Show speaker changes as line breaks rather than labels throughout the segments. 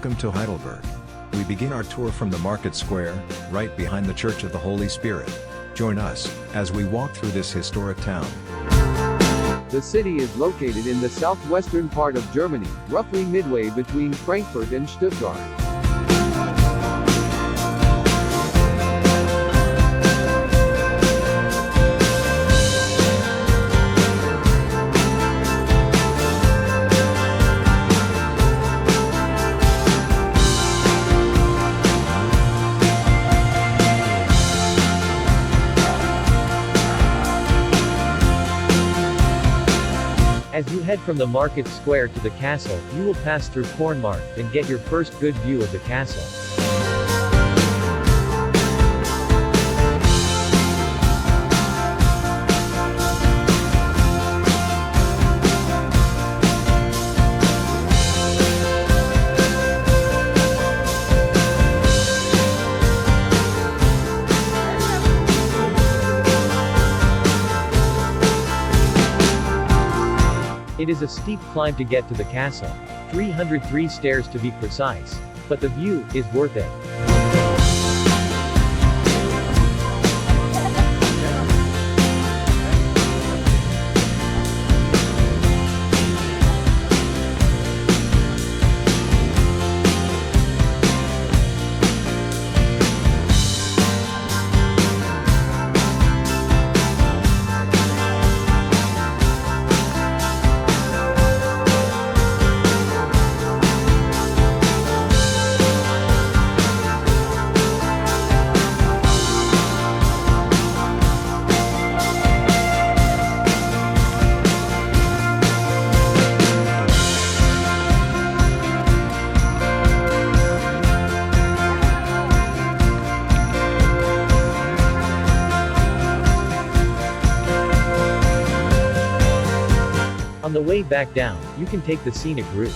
Welcome to Heidelberg. We begin our tour from the market square, right behind the Church of the Holy Spirit. Join us, as we walk through this historic town.
The city is located in the southwestern part of Germany, roughly midway between Frankfurt and Stuttgart.
As you head from the market square to the castle, you will pass through Kornmarkt and get your first good view of the castle. It is a steep climb to get to the castle. 303 stairs to be precise. But the view is worth it. On the way back down, you can take the scenic route.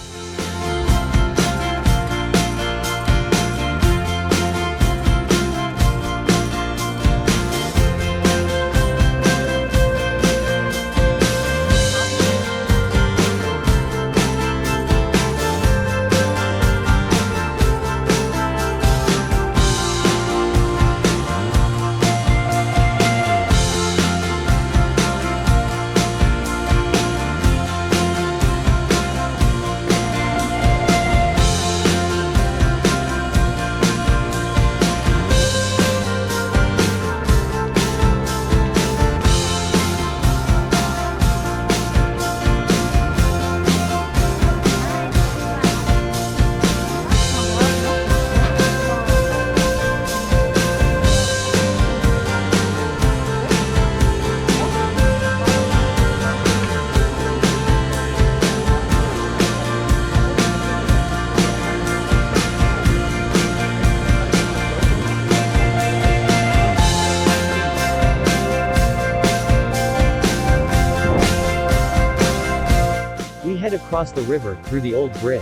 We head across the river, through the old bridge.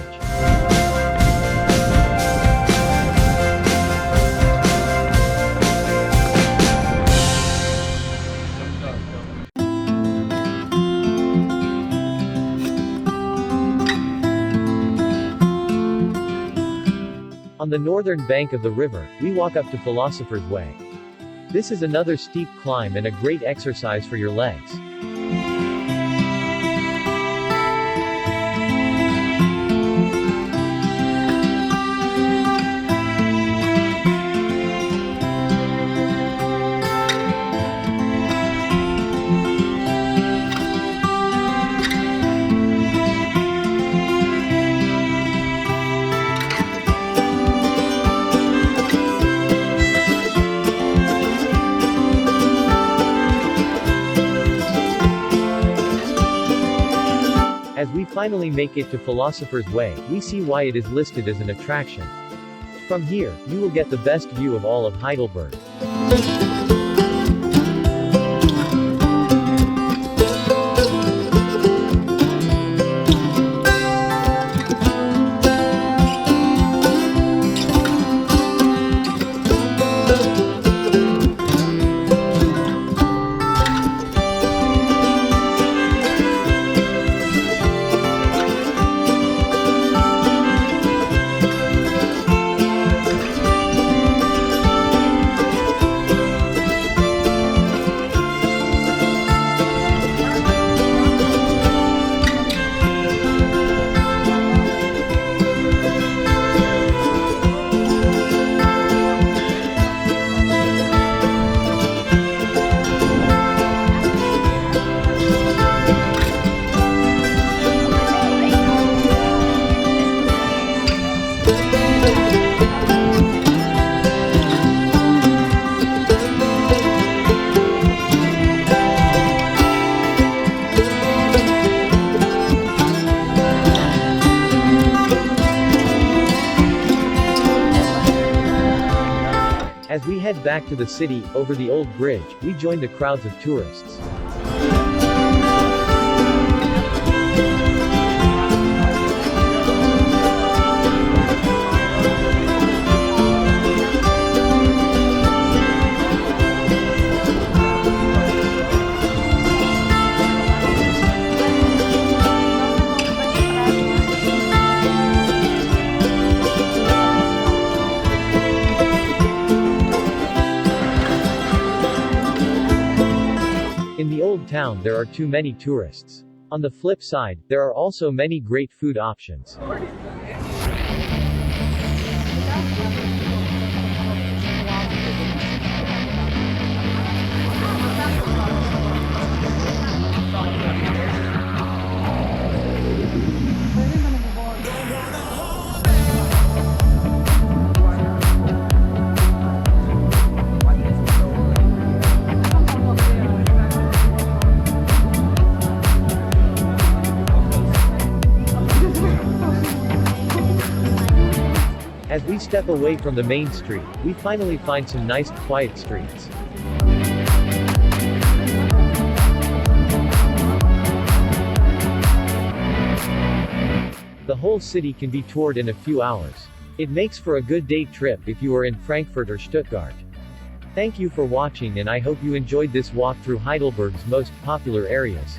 On the northern bank of the river, we walk up to Philosopher's Way. This is another steep climb and a great exercise for your legs. As we finally make it to Philosopher's Way, we see why it is listed as an attraction. From here, you will get the best view of all of Heidelberg. head back to the city. Over the old bridge, we join the crowds of tourists. In the old town there are too many tourists. On the flip side, there are also many great food options. As we step away from the main street, we finally find some nice, quiet streets. The whole city can be toured in a few hours. It makes for a good day trip if you are in Frankfurt or Stuttgart. Thank you for watching, and I hope you enjoyed this walk through Heidelberg's most popular areas.